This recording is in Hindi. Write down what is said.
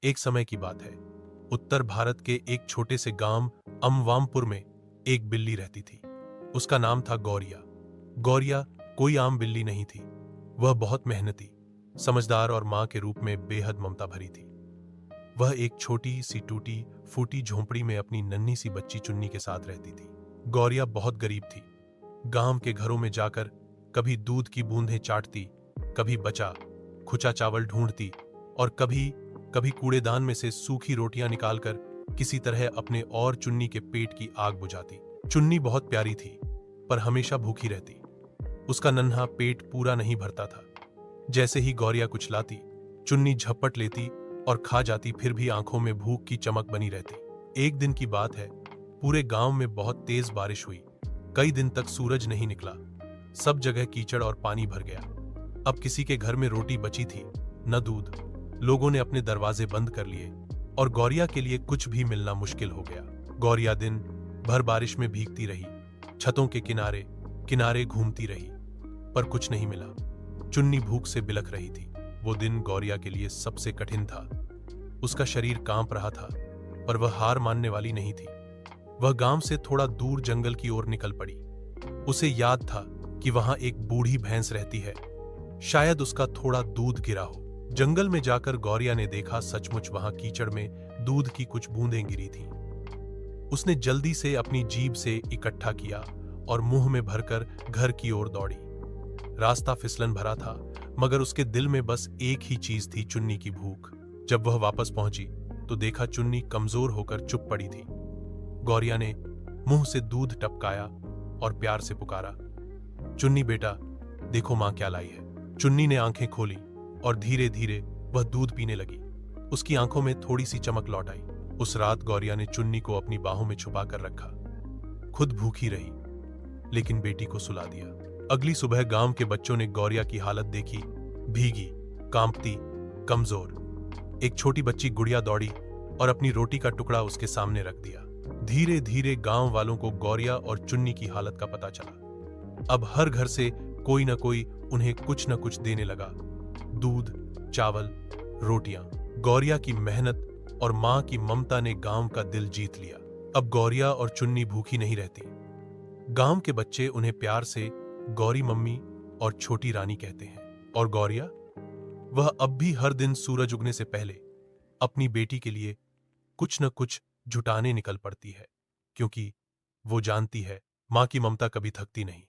एक समय की बात है। उत्तर भारत के एक छोटे से गांव अमवामपुर में एक बिल्ली रहती थी। उसका नाम था गौरिया। गौरिया कोई आम बिल्ली नहीं थी। वह बहुत मेहनती, समझदार और मां के रूप में बेहद ममता भरी थी। वह एक छोटी सी टूटी फूटी झोंपड़ी में अपनी नन्ही सी बच्ची चुन्नी के साथ रहती थी। गौरिया बहुत गरीब थी। गांव के घरों में जाकर कभी दूध की बूंदें चाटती, कभी बचा खुचा चावल ढूंढती और कभी कभी कूड़ेदान में से सूखी रोटियां निकालकर किसी तरह अपने और चुन्नी के पेट की आग बुझाती। चुन्नी बहुत प्यारी थी, पर हमेशा भूखी रहती। उसका नन्हा पेट पूरा नहीं भरता था। जैसे ही गौरिया कुछ लाती, चुन्नी झपट लेती और खा जाती, फिर भी आंखों में भूख की चमक बनी रहती। एक दिन की बात है। पूरे गांव में बहुत तेज बारिश हुई। कई दिन तक सूरज नहीं निकला। सब जगह कीचड़ और पानी भर गया। अब किसी के घर में रोटी बची थी, न दूध। लोगों ने अपने दरवाजे बंद कर लिए और गौरिया के लिए कुछ भी मिलना मुश्किल हो गया। गौरिया दिन भर बारिश में भीगती रही, छतों के किनारे किनारे घूमती रही, पर कुछ नहीं मिला। चुन्नी भूख से बिलख रही थी। वो दिन गौरिया के लिए सबसे कठिन था। उसका शरीर कांप रहा था, पर वह हार मानने वाली नहीं थी। वह गांव से थोड़ा दूर जंगल की ओर निकल पड़ी। उसे याद था कि वहां एक बूढ़ी भैंस रहती है। शायद उसका थोड़ा दूध गिरा हो। जंगल में जाकर गौरिया ने देखा, सचमुच वहां कीचड़ में दूध की कुछ बूंदें गिरी थीं। उसने जल्दी से अपनी जीभ से इकट्ठा किया और मुंह में भरकर घर की ओर दौड़ी। रास्ता फिसलन भरा था, मगर उसके दिल में बस एक ही चीज थी, चुन्नी की भूख। जब वह वापस पहुंची तो देखा चुन्नी कमजोर होकर चुप पड़ी थी। गौरिया ने मुंह से दूध टपकाया और प्यार से पुकारा, चुन्नी बेटा, देखो मां क्या लाई है। चुन्नी ने आंखें खोली और धीरे धीरे वह दूध पीने लगी। उसकी आंखों में थोड़ी सी चमक लौट आई। उस रात गौरिया ने चुन्नी को अपनी बाहों में छुपा कर रखा। खुद भूखी रही, लेकिन बेटी को सुला दिया। अगली सुबह गांव के बच्चों ने गौरिया की हालत देखी, भीगी, कांपती, कमजोर। एक छोटी बच्ची गुड़िया दौड़ी और अपनी रोटी का टुकड़ा उसके सामने रख दिया। धीरे धीरे गांव वालों को गौरिया और चुन्नी की हालत का पता चला। अब हर घर से कोई न कोई उन्हें कुछ न कुछ देने लगा। दूध, चावल, रोटियां। गौरिया की मेहनत और मां की ममता ने गांव का दिल जीत लिया। अब गौरिया और चुन्नी भूखी नहीं रहती। गांव के बच्चे उन्हें प्यार से गौरी मम्मी और छोटी रानी कहते हैं। और गौरिया, वह अब भी हर दिन सूरज उगने से पहले अपनी बेटी के लिए कुछ न कुछ जुटाने निकल पड़ती है, क्योंकि वो जानती है मां की ममता कभी थकती नहीं।